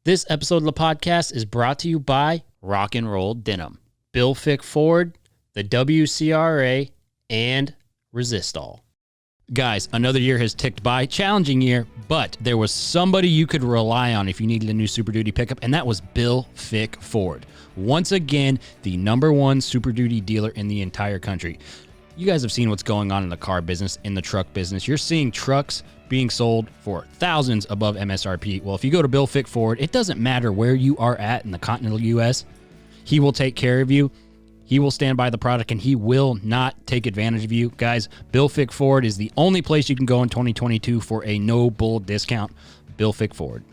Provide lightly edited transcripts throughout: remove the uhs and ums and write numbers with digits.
This episode of the podcast is brought to you by Rock and Roll Denim, Bill Fick Ford, the WCRA, and Resistol. Guys, another year has ticked by. Challenging year, but there was somebody you could rely on if you needed a new Super Duty pickup, and that was Bill Fick Ford. Once again, the #1 Super Duty dealer in the entire country. You guys have seen what's going on in the car business, in the truck business. You're seeing trucks being sold for thousands above MSRP. Well, if you go to Bill Fick Ford, it doesn't matter where you are at in the continental U.S. He will take care of you. He will stand by the product, and he will not take advantage of you. Guys, Bill Fick Ford is the only place you can go in 2022 for a no-bull discount. Bill Fick Ford.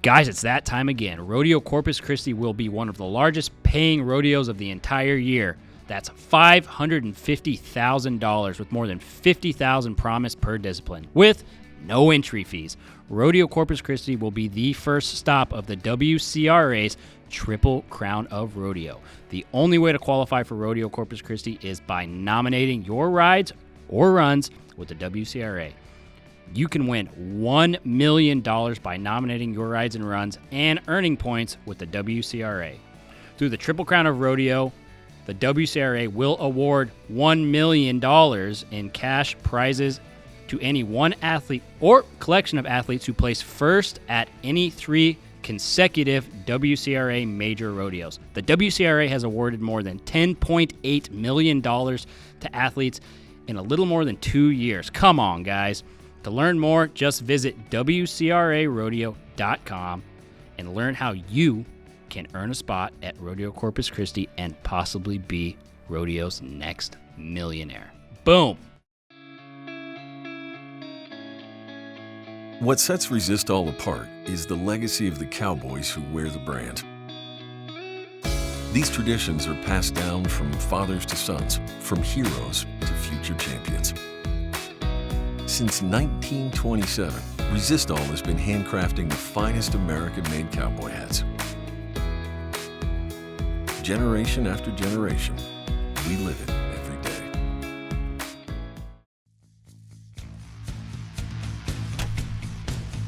Guys, it's that time again. Rodeo Corpus Christi will be one of the largest paying rodeos of the entire year. That's $550,000 with more than $50,000 promised per discipline, with no entry fees. Rodeo Corpus Christi will be the first stop of the WCRA's Triple Crown of Rodeo. The only way to qualify for Rodeo Corpus Christi is by nominating your rides or runs with the WCRA. You can win $1 million by nominating your rides and runs and earning points with the WCRA. Through the Triple Crown of Rodeo, the WCRA will award $1 million in cash prizes to any one athlete or collection of athletes who place first at any 3 consecutive WCRA major rodeos. The WCRA has awarded more than $10.8 million to athletes in a little more than 2 years. Come on, guys. To learn more, just visit WCRArodeo.com and learn how you can earn a spot at Rodeo Corpus Christi and possibly be rodeo's next millionaire. Boom. What sets Resistol apart is the legacy of the cowboys who wear the brand. These traditions are passed down from fathers to sons, from heroes to future champions. Since 1927, Resistol has been handcrafting the finest American-made cowboy hats. Generation after generation, we live it every day.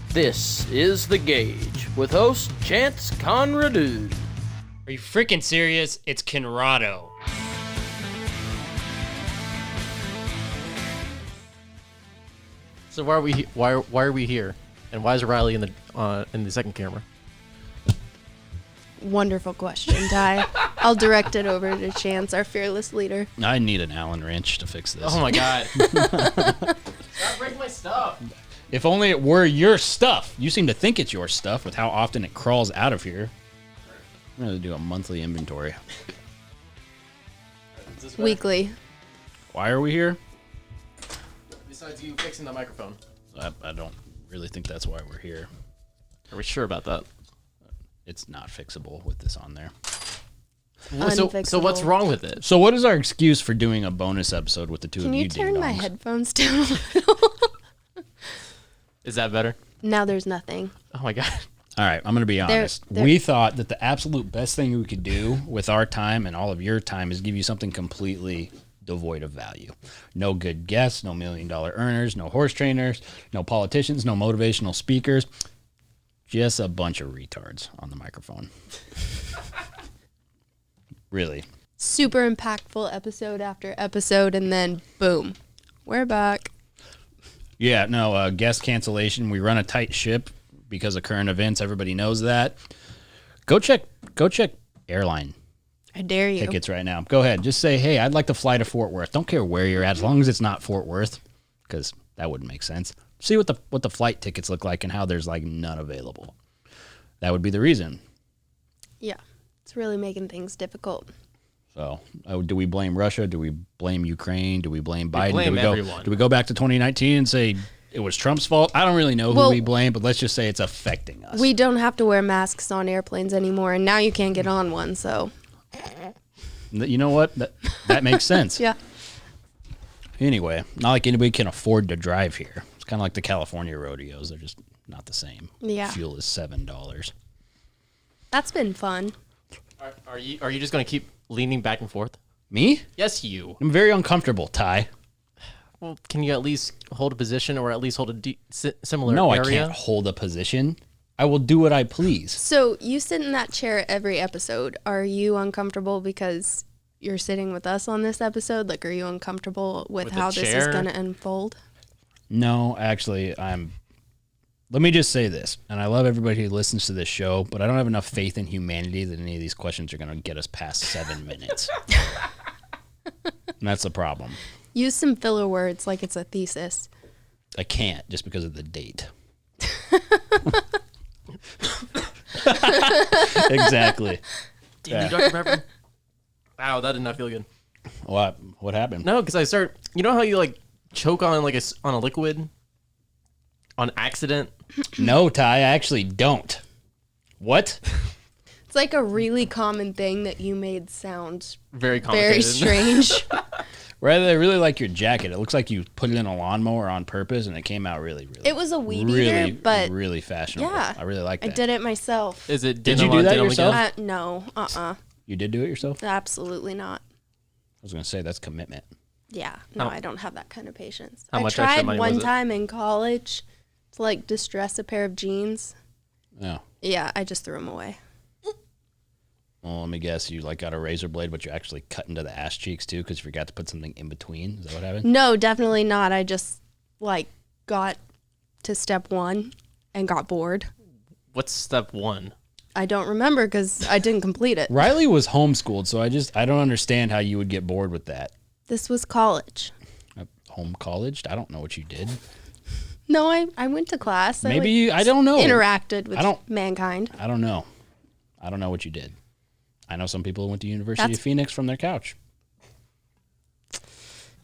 This is The Gauge with host Chance Conradu. Are you freaking serious? It's Conrado. So why are we here? And why is Riley in the second camera? Wonderful question, Ty. I'll direct it over to Chance, our fearless leader. I need an Allen wrench to fix this. Oh my god. Stop breaking my stuff. If only it were your stuff. You seem to think it's your stuff with how often it crawls out of here. I'm going to do a monthly inventory. Weekly. Why are we here? Besides you fixing the microphone. I don't really think that's why we're here. Are we sure about that? It's not fixable with this on there. So what's wrong with it? So what is our excuse for doing a bonus episode with the two Can of you you turn my ding-dongs? headphones down a little? Is that better? Now there's nothing. Oh my god. All right, I'm going to be honest. We thought that the absolute best thing we could do with our time and all of your time is give you something completely devoid of value. No good guests, no $1 million earners, no horse trainers, no politicians, no motivational speakers. Just a bunch of retards on the microphone. Really. Super impactful episode after episode, and then boom, we're back. Yeah, no, guest cancellation. We run a tight ship because of current events. Everybody knows that. Go check airline I dare you. tickets right now. Go ahead. Just say, hey, I'd like to fly to Fort Worth. Don't care where you're at, as long as it's not Fort Worth, because that wouldn't make sense. See what the flight tickets look like and how there's like none available. That would be the reason. Yeah, it's really making things difficult. So, do we blame Russia? Do we blame Ukraine? Do we blame Biden? Blame everyone. Do we go back to 2019 and say it was Trump's fault? I don't really know who we blame, but let's just say it's affecting us. We don't have to wear masks on airplanes anymore, and now you can't get on one, so. You know what? That makes sense. Yeah. Anyway, not like anybody can afford to drive here. It's kind of like the California rodeos. They're just not the same. Yeah. Fuel is $7. That's been fun. Are you just going to keep leaning back and forth? Me? Yes, you. I'm very uncomfortable, Ty. Well, can you at least hold a position or at least hold a similar No, area? I can't hold a position. I will do what I please. So you sit in that chair every episode. Are you uncomfortable because you're sitting with us on this episode? Like, are you uncomfortable with With how the this is chair? going to unfold? No, actually, let me just say this, and I love everybody who listens to this show, but I don't have enough faith in humanity that any of these questions are going to get us past 7 minutes. And that's the problem. Use some filler words like it's a thesis. I can't just because of the date. Exactly. Damn you, Dr. Pepper. Wow, that did not feel good. What happened? No, because I start. You know how you like choke on like on a liquid on accident? No, Ty, I actually don't. What? It's like a really common thing that you made sound Very very complicated. strange. Rather, I really like your jacket. It looks like you put it in a lawnmower on purpose, and it came out really, really. It was a weed really, eater, but really fashionable. yeah, I really like I that. did it myself. Is it? Did denim you do on that denim yourself? again? No, You did do it yourself? absolutely not. I was going to say that's commitment. Yeah, no, How- I don't have that kind of patience. How I much extra tried money one was it? time in college to like distress a pair of jeans. Yeah. Yeah, I just threw them away. Well, let me guess. You like got a razor blade, but you actually cut into the ass cheeks too because you forgot to put something in between. Is that what happened? No, definitely not. I just like got to step 1 and got bored. What's step 1? I don't remember because I didn't complete it. Riley was homeschooled, so I don't understand how you would get bored with that. This was college. Home colleged? I don't know what you did. No, I went to class. Maybe I don't know. Interacted with I don't- mankind. I don't know. I don't know what you did. I know some people who went to University That's- of Phoenix from their couch.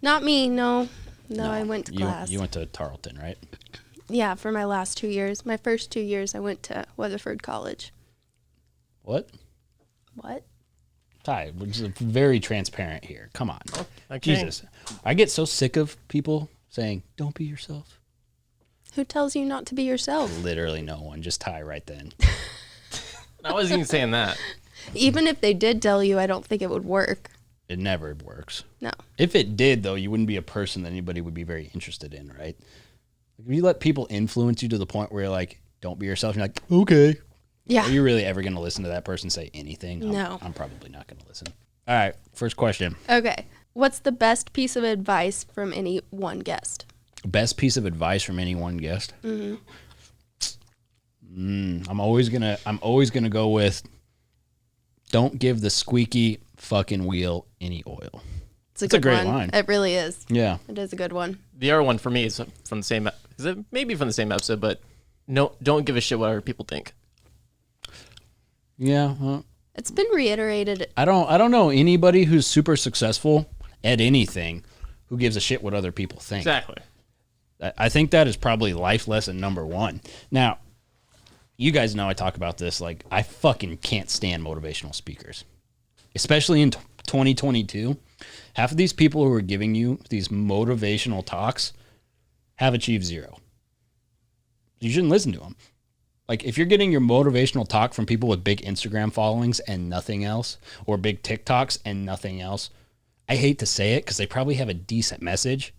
Not me. No, I went to you, class. You went to Tarleton, right? Yeah, for my last 2 years. My first 2 years, I went to Weatherford College. What? What? Ty, we're just very transparent here. Come on. Okay. Jesus. I get so sick of people saying, don't be yourself. Who tells you not to be yourself? Literally no one. Just Ty right then. I wasn't even saying that. Even if they did tell you, I don't think it would work. It never works. No. If it did, though, you wouldn't be a person that anybody would be very interested in, right? Like, if you let people influence you to the point where you're like, don't be yourself, you're like, okay. Yeah. Are you really ever going to listen to that person say anything? No. I'm probably not going to listen. All right, first question. Okay. What's the best piece of advice from any one guest? Best piece of advice from any one guest? I'm always gonna go with, don't give the squeaky fucking wheel any oil. It's a It's a good great one. line. It really is. Yeah. It is a good one. The other one for me is from the same. Is it maybe from the same episode? But no, don't give a shit what other people think. Yeah. Well, It's been reiterated. I don't know anybody who's super successful at anything who gives a shit what other people think. Exactly. I think that is probably life lesson number 1. Now, you guys know I talk about this. Like, I fucking can't stand motivational speakers, especially in 2022. Half of these people who are giving you these motivational talks have achieved 0. You shouldn't listen to them. Like, if you're getting your motivational talk from people with big Instagram followings and nothing else, or big TikToks and nothing else, I hate to say it because they probably have a decent message,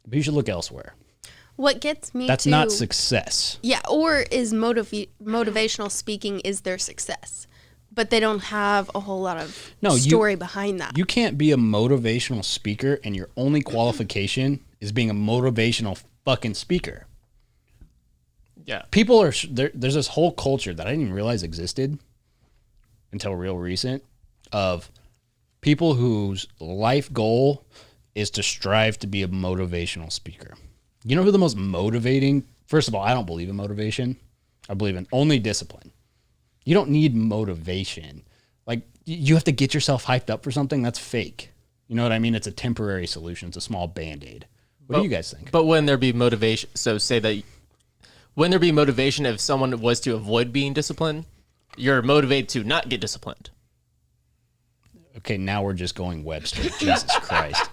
but you should look elsewhere. What gets me That's to not success. Yeah, or is motivational speaking is their success, but they don't have a whole lot of story behind that. You can't be a motivational speaker and your only qualification is being a motivational fucking speaker. Yeah. People are there's this whole culture that I didn't even realize existed until real recent of people whose life goal is to strive to be a motivational speaker. You know who the most motivating? First of all, I don't believe in motivation. I believe in only discipline. You don't need motivation. Like, you have to get yourself hyped up for something. That's fake. You know what I mean? It's a temporary solution. It's a small Band-Aid. What do you guys think? But when there be motivation, so say that when there be motivation, if someone was to avoid being disciplined, you're motivated to not get disciplined. Okay, now we're just going Webster. Jesus Christ.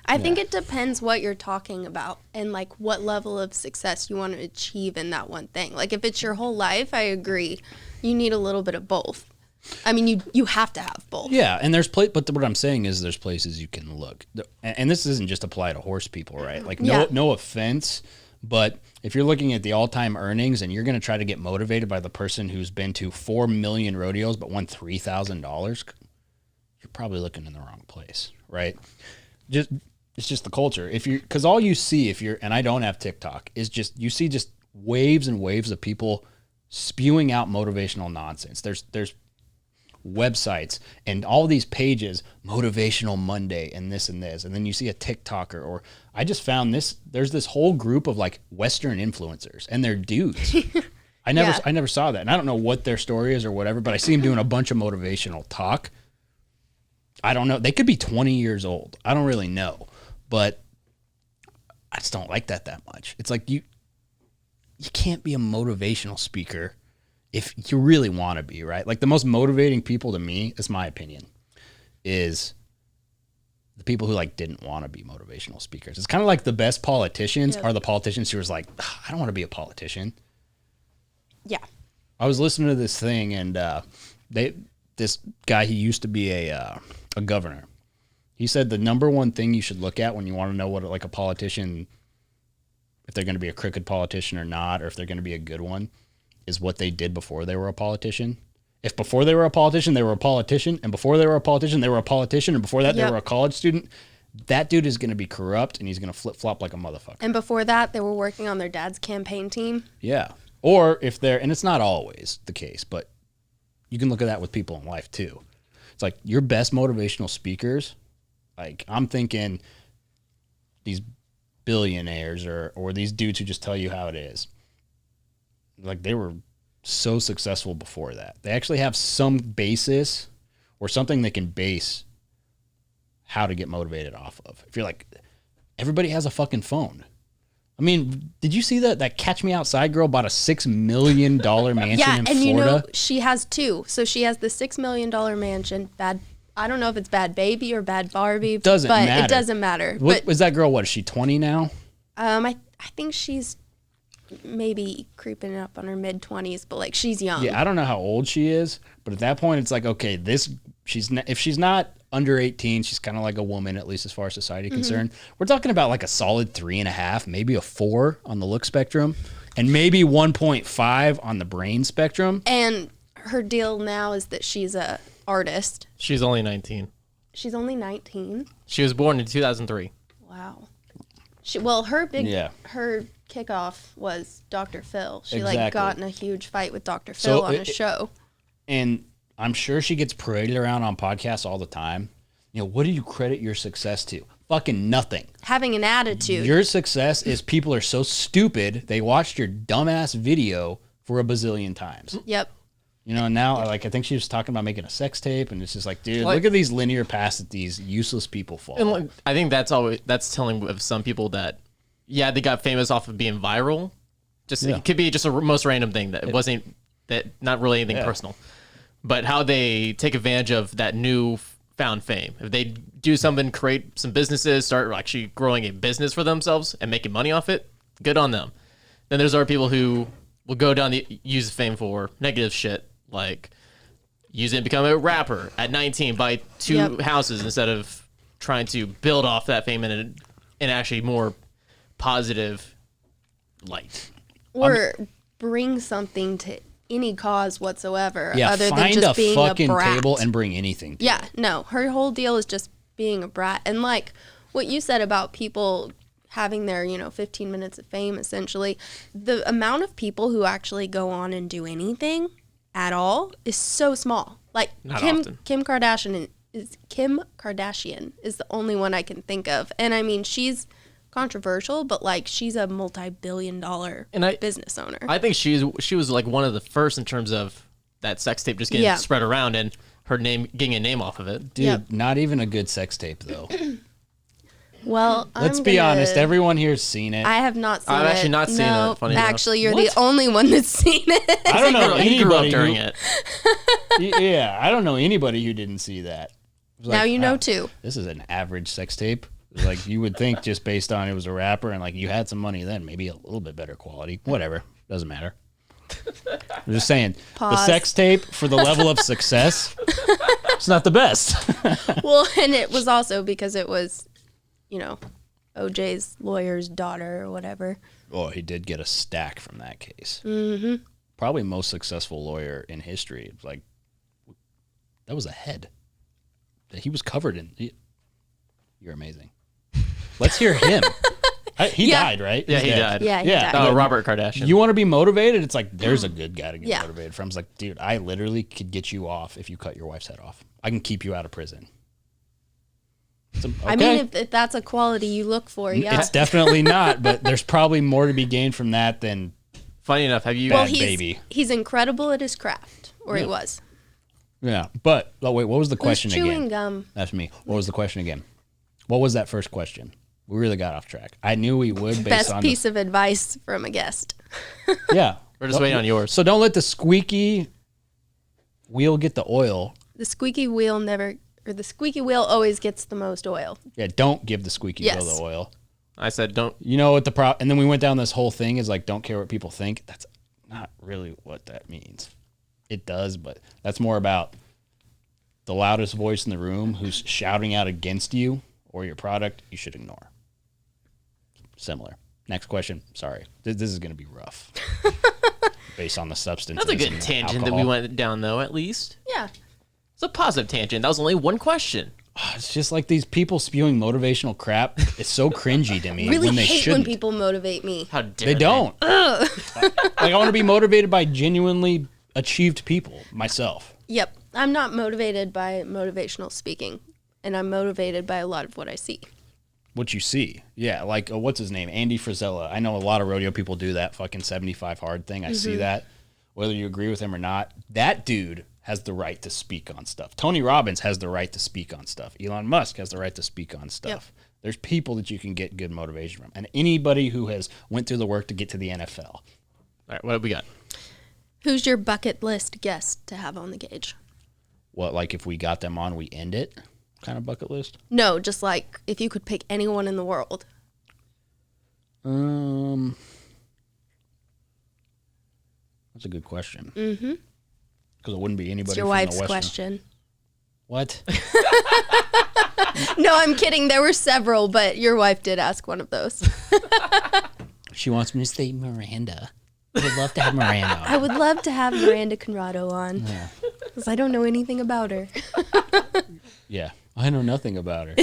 I think it depends what you're talking about and like what level of success you want to achieve in that one thing. Like if it's your whole life, I agree. You need a little bit of both. I mean, you have to have both. Yeah, and but what I'm saying is there's places you can look. And this doesn't just apply to horse people, right? Like, Yeah. no offense, But if you're looking at the all-time earnings and you're going to try to get motivated by the person who's been to 4 million rodeos but won $3,000, you're probably looking in the wrong place, right? It's just the culture. Because all you see and I don't have TikTok, is you see just waves and waves of people spewing out motivational nonsense. There's websites and all these pages, Motivational Monday and this and this, and then you see a TikToker, or I just found there's this whole group of like Western influencers, and they're dudes. I never saw that, and I don't know what their story is or whatever, but I see them doing a bunch of motivational talk. I don't know. They could be 20 years old. I don't really know, but I just don't like that much. It's like you can't be a motivational speaker if you really want to be, right? Like the most motivating people to me, is my opinion, is the people who like didn't want to be motivational speakers. It's kind of like the best politicians are the politicians who was like, I don't want to be a politician. Yeah. I was listening to this thing, and this guy, he used to be a governor. He said the number one thing you should look at when you want to know what like a politician, if they're going to be a crooked politician or not, or if they're going to be a good one, is what they did before they were a politician. If before they were a politician, they were a politician, and before they were a politician, they were a politician, and before that, they were a college student, that dude is going to be corrupt, and he's going to flip-flop like a motherfucker. And before that, they were working on their dad's campaign team. Yeah. Or if they're, and it's not always the case, but you can look at that with people in life too. It's like your best motivational speakers, like I'm thinking these billionaires or these dudes who just tell you how it is. Like they were so successful before that. They actually have some basis or something they can base how to get motivated off of. If you're like, everybody has a fucking phone. I mean, did you see that Catch Me Outside girl bought a $6 million mansion in Florida? You know, she has two. So she has the $6 million mansion. I don't know if it's Bad Baby or Bad Barbie. Doesn't matter. It doesn't matter. What was that girl? What is she, 20 now? I think she's maybe creeping up on her mid-20s, but like she's young. Yeah, I don't know how old she is, but at that point it's like, okay, if she's not under 18, she's kind of like a woman, at least as far as society concerned. We're talking about like a solid 3.5, maybe a 4 on the look spectrum, and maybe 1.5 on the brain spectrum. And her deal now is that she's a artist. She's only 19. She's only 19. She was born in 2003. Wow. Her kickoff was Dr. Phil. She like got in a huge fight with Dr. Phil on a show. And I'm sure she gets paraded around on podcasts all the time. You know, what do you credit your success to? Fucking nothing. Having an attitude. Your success is people are so stupid, they watched your dumbass video for a bazillion times. Yep. You know, and now, like, I think she was talking about making a sex tape, and it's just like, dude, look at these linear paths that these useless people follow. And like, I think that's telling of some people that, yeah, they got famous off of being viral. It could be just a most random thing that wasn't not really anything personal, but how they take advantage of that new found fame. If they do something, create some businesses, start actually growing a business for themselves and making money off it, good on them. Then there's other people who will go down use fame for negative shit, like use it and become a rapper at 19, buy 2 houses instead of trying to build off that fame in actually more positive light. Or bring something to any cause whatsoever. Yeah, other find than just a being fucking a brat. table and bring anything to it. No, her whole deal is just being a brat. And like what you said about people having their, 15 minutes of fame, essentially, the amount of people who actually go on and do anything at all is so small. Like Kim Kardashian is the only one I can think of. And I mean, she's controversial, but like she's a multi-billion-dollar business owner. I think she was like one of the first in terms of that sex tape just getting spread around and her name getting a name off of it. Dude, not even a good sex tape though. Well, let's be honest. Everyone here's seen it. I have not seen it. I've actually not seen it. Funny actually, enough. You're the only one that's seen it. I don't know anybody during it. Yeah, I don't know anybody who didn't see that. Now you know too. This is an average sex tape. Like you would think, just based on it was a rapper and like you had some money then, maybe a little bit better quality. Whatever, doesn't matter. I'm just saying, Pause. The sex tape for the level of success, it's not the best. Well, and it was also because it was, a OJ's lawyer's daughter or whatever. Oh, he did get a stack from that case. Mm-hmm. Probably most successful lawyer in history. Like, that was a head. He was covered in. You're amazing. Let's hear him. He died, right? Yeah, He's he dead. died. Yeah, he Yeah. died. Oh, Robert Kardashian. You want to be motivated? It's like, there's a good guy to get Yeah. motivated from. It's like, dude, I literally could get you off if you cut your wife's head off. I can keep you out of prison. Okay. I mean, if that's a quality you look for, yeah. It's definitely not, but there's probably more to be gained from that than Funny enough, have you? well, bad baby. he's incredible at his craft, or he was. Yeah. But, oh, wait, what was the question chewing again? gum. That's me. What was the question again? What was that first question? We really got off track. I knew we would based Best on piece of advice from a guest. Yeah. We're just waiting on yours. So don't let the squeaky wheel get the oil. The squeaky wheel always gets the most oil. Yeah, don't give the squeaky wheel Yes. the oil. I said don't. You know what the and then we went down this whole thing is like, don't care what people think. That's not really what that means. It does, but that's more about the loudest voice in the room who's shouting out against you or your product, you should ignore. Similar. Next question. Sorry. This is going to be rough. Based on the substance. That's a good tangent that we went down, though. At least Yeah. it's a positive tangent. That was only one question. It's just like these people spewing motivational crap. It's so cringy to me Really when they hate shouldn't. when people motivate me. How dare They don't. Like, I want to be motivated by genuinely achieved people myself. Yep. I'm not motivated by motivational speaking, and I'm motivated by a lot of what I see. What you see. Yeah, like, what's his name? Andy Frisella. I know a lot of rodeo people do that fucking 75 hard thing. I see that. Whether you agree with him or not, that dude has the right to speak on stuff. Tony Robbins has the right to speak on stuff. Elon Musk has the right to speak on stuff. There's people that you can get good motivation from. And anybody who has went through the work to get to the NFL. All right, what have we got? Who's your bucket list guest to have on the gauge? What, like if we got them on, we end it? Kind of bucket list? No, just like if you could pick anyone in the world. That's a good question. Mm-hmm. Because it wouldn't be anybody It's your from wife's the Western. question. What? No, I'm kidding. There were several, but your wife did ask one of those. She wants me to say Miranda. I would love to have Miranda. I would love to have Miranda Conrado on. Because I don't know anything about her. Yeah, I know nothing about her.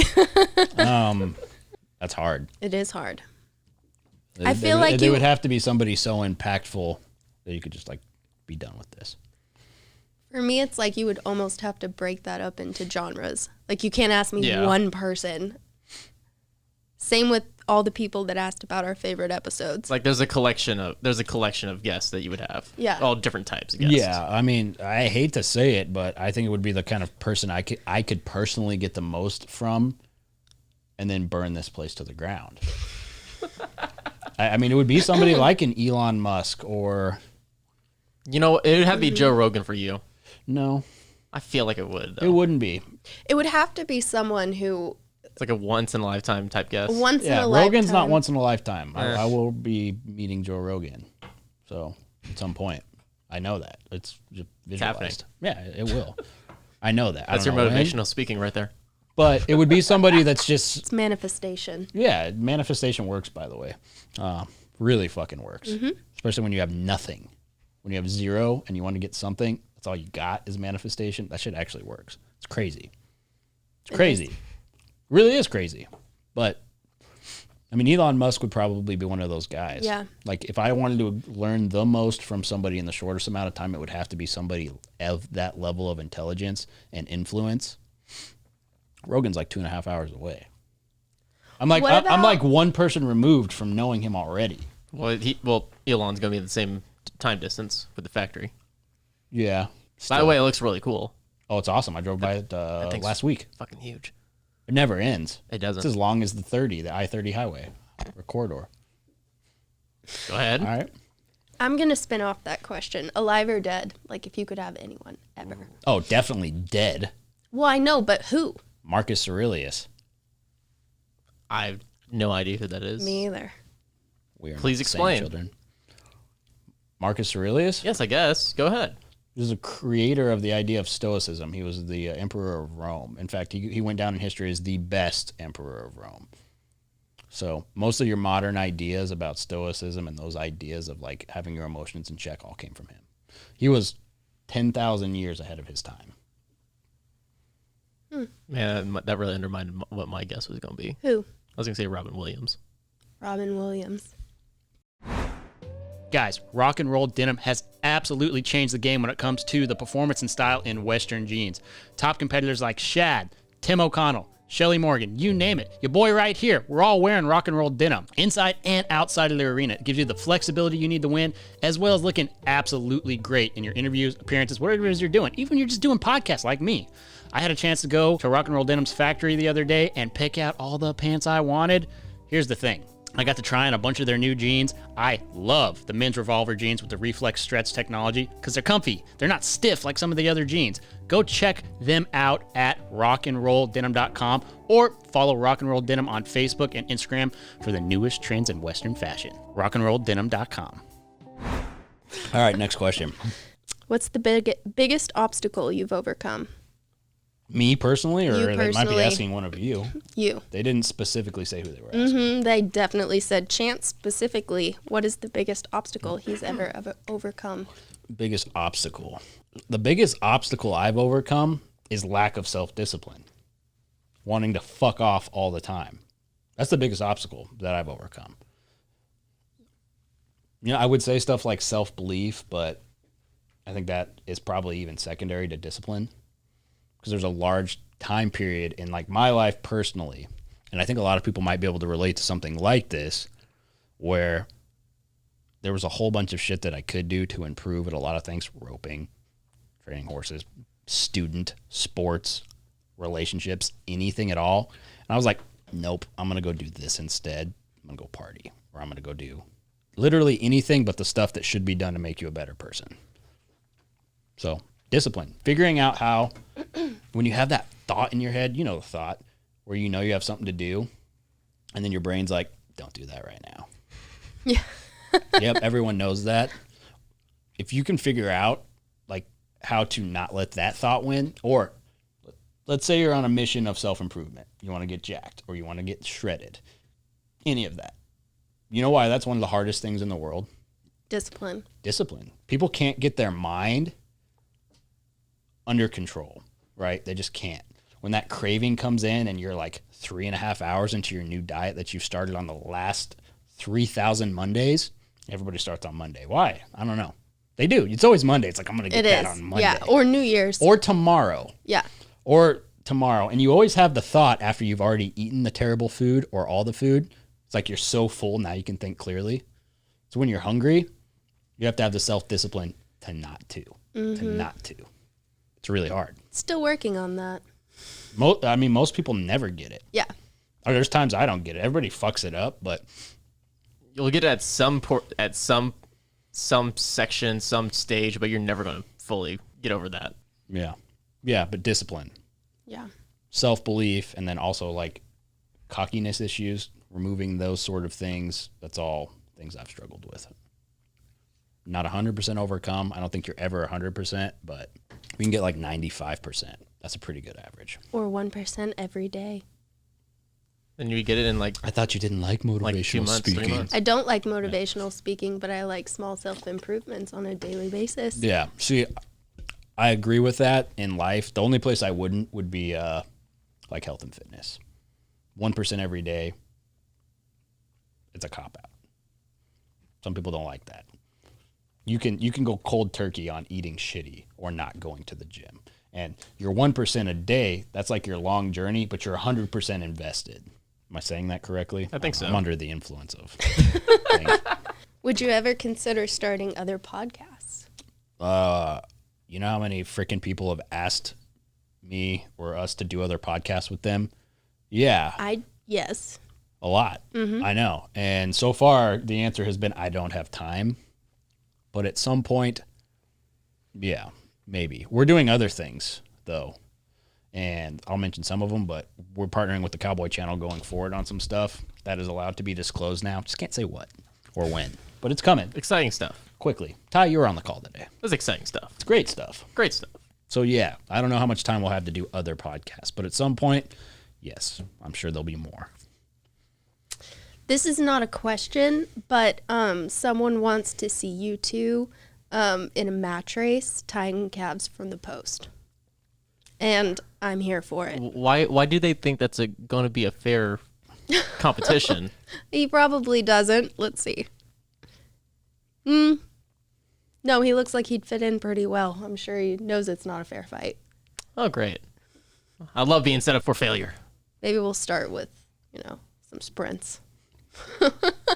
That's hard. It is hard. I feel like it would have to be somebody so impactful that you could just like be done with this. For me, it's like you would almost have to break that up into genres. Like you can't ask me one person. Same with all the people that asked about our favorite episodes. It's like there's a collection of guests that you would have. Yeah. All different types of guests. Yeah, I mean, I hate to say it, but I think it would be the kind of person I could personally get the most from, and then burn this place to the ground. I mean, it would be somebody like an Elon Musk or. You know, it would have to be Joe Rogan for you. No, I feel like it would, though. it wouldn't be. It would have to be someone who It's like a once in a lifetime type guest. once in Yeah, a lifetime. Rogan's not once in a lifetime. I will be meeting Joe Rogan, so at some point, I know that it's just visualized. Yeah, it will. I know that. That's I your don't know when, motivational speaking right there. but it would be somebody that's just It's manifestation. yeah. Manifestation works, by the way. Really fucking works, especially when you have nothing. When you have zero and you want to get something, that's all you got is manifestation. That shit actually works. It's crazy. It's crazy. Really is crazy. But I mean, Elon Musk would probably be one of those guys. Yeah. Like if I wanted to learn the most from somebody in the shortest amount of time, it would have to be somebody of that level of intelligence and influence. Rogan's like 2.5 hours away. I'm like I'm like one person removed from knowing him already. Well, Elon's gonna be the same time distance with the factory. Yeah. By the way, it looks really cool. Oh, it's awesome. I drove by it last week. Fucking huge. It never ends. It doesn't. It's as long as the I-30 highway or corridor. Go ahead. All right. I'm going to spin off that question. Alive or dead? Like if you could have anyone ever. Oh, definitely dead. Well, I know, but who? Marcus Aurelius. I have no idea who that is. Me either. We are Please not the same explain. children. Marcus Aurelius? Yes, I guess. Go ahead. He was a creator of the idea of Stoicism. He was the emperor of Rome. In fact, he went down in history as the best emperor of Rome. So most of your modern ideas about stoicism and those ideas of like having your emotions in check all came from him. He was 10,000 years ahead of his time. Man, that really undermined what my guess was going to be. Who? I was going to say Robin Williams. Robin Williams. Guys, rock and roll denim has absolutely changed the game when it comes to the performance and style in Western jeans. Top competitors like Shad, Tim O'Connell, Shelly Morgan, you name it. Your boy right here, we're all wearing rock and roll denim. Inside and outside of the arena, it gives you the flexibility you need to win, as well as looking absolutely great in your interviews, appearances, whatever it is you're doing. Even when you're just doing podcasts like me. I had a chance to go to Rock and Roll Denim's factory the other day and pick out all the pants I wanted. Here's the thing. I got to try on a bunch of their new jeans. I love the men's Revolver jeans with the reflex stretch technology because they're comfy. They're not stiff like some of the other jeans. Go check them out at rockandrolldenim.com or follow Rock and Roll Denim on Facebook and Instagram for the newest trends in Western fashion. rockandrolldenim.com. All right, next question. What's the biggest obstacle you've overcome? Me personally, or You they might be personally. asking one of you. You. They didn't specifically say who they were asking. They definitely said Chance specifically. What is the biggest obstacle he's ever overcome? Biggest obstacle. The biggest obstacle I've overcome is lack of self-discipline. Wanting to fuck off all the time. That's the biggest obstacle that I've overcome. You know, I would say stuff like self-belief, but I think that is probably even secondary to discipline. Because there's a large time period in like my life personally, and I think a lot of people might be able to relate to something like this, where there was a whole bunch of shit that I could do to improve at a lot of things: roping, training horses, student, sports, relationships, anything at all. And I was like, nope, I'm going to go do this instead. I'm going to go party, or I'm going to go do literally anything but the stuff that should be done to make you a better person. So discipline, figuring out how, when you have that thought in your head, you know, the thought where you know you have something to do, and then your brain's like, don't do that right now. Yeah. Yep, everyone knows that. If you can figure out like how to not let that thought win, or let's say you're on a mission of self-improvement. You want to get jacked or you want to get shredded. Any of that. You know why that's one of the hardest things in the world? Discipline. Discipline. People can't get their mind under control, right? They just can't. When that craving comes in and you're like 3.5 hours into your new diet that you've started on the last 3,000 Mondays, everybody starts on Monday. Why? I don't know. They do. It's always Monday. It's like, I'm going to get that on Monday. Yeah, or New Year's. Or tomorrow. Yeah. Or tomorrow. And you always have the thought after you've already eaten the terrible food or all the food. It's like you're so full, now you can think clearly. So when you're hungry, you have to have the self-discipline to not to. To not to. It's really hard. Still working on that. Most people never get it. Yeah. Or there's times I don't get it. Everybody fucks it up, but You'll get it at some section, some stage, but you're never going to fully get over that. yeah. Yeah, but discipline, Yeah. self-belief, and then also like cockiness issues, removing those sort of things, that's all things I've struggled with. Not 100% overcome. I don't think you're ever 100%, but we can get like 95%. That's a pretty good average. Or 1% every day. And you get it in like I thought you didn't like motivational 2 months, 3 speaking. months. I don't like motivational speaking, but I like small self-improvements on a daily basis. Yeah. See, I agree with that in life. The only place I wouldn't would be like health and fitness. 1% every day. It's a cop-out. Some people don't like that. You can go cold turkey on eating shitty or not going to the gym. And your 1% a day, that's like your long journey, but you're 100% invested. Am I saying that correctly? I think so. I'm under the influence of things. Would you ever consider starting other podcasts? You know how many freaking people have asked me or us to do other podcasts with them? Yeah, Yes. a lot. I know. And so far, the answer has been, I don't have time. But at some point, yeah, maybe. We're doing other things, though. And I'll mention some of them, but we're partnering with the Cowboy Channel going forward on some stuff that is allowed to be disclosed now. Just can't say what or when. But it's coming exciting stuff. quickly. Ty, you were on the call today. That's exciting stuff. It's great stuff. Great stuff. So, yeah, I don't know how much time we'll have to do other podcasts. But at some point, yes, I'm sure there'll be more. This is not a question, but someone wants to see you two in a match race tying calves from the post. And I'm here for it. Why do they think that's going to be a fair competition? He probably doesn't. Let's see. No, he looks like he'd fit in pretty well. I'm sure he knows it's not a fair fight. Oh, great. I love being set up for failure. Maybe we'll start with, some sprints.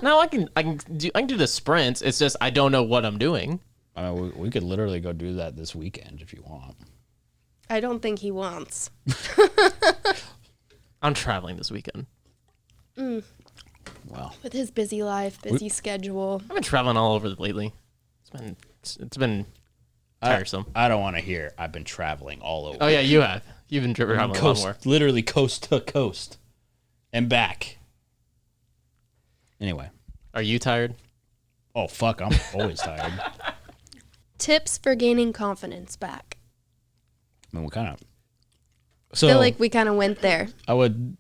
No, I can do the sprints. It's just I don't know what I'm doing. I mean, we could literally go do that this weekend if you want. I don't think he wants. I'm traveling this weekend. Well, With his busy life, busy schedule. I've been traveling all over lately. It's been tiresome. I don't want to hear I've been traveling all over. Oh yeah, you have. You've been traveling a lot more. Literally coast to coast and back. Anyway. Are you tired? Oh, fuck. I'm always tired. Tips for gaining confidence back. I mean, I feel like we kind of went there. I would,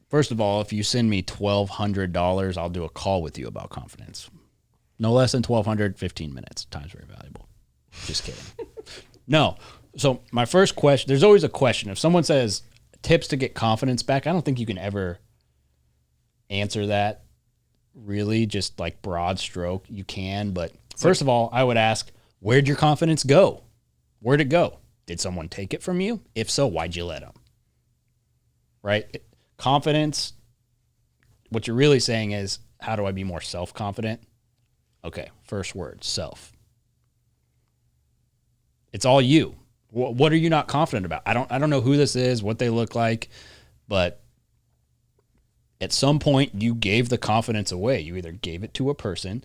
first of all, if you send me $1,200, I'll do a call with you about confidence. No less than 1,200, 15 minutes. Time's very valuable. Just kidding. No. So my first question, there's always a question. If someone says tips to get confidence back, I don't think you can ever answer that really just like broad stroke. You can, but first of all, I would ask, where'd your confidence go? Where'd it go? Did someone take it from you? If so, why'd you let them? Right? Confidence, what you're really saying is, how do I be more self-confident? Okay, first word, self. It's all you. What are you not confident about? I don't know who this is, what they look like, but at some point you gave the confidence away. You either gave it to a person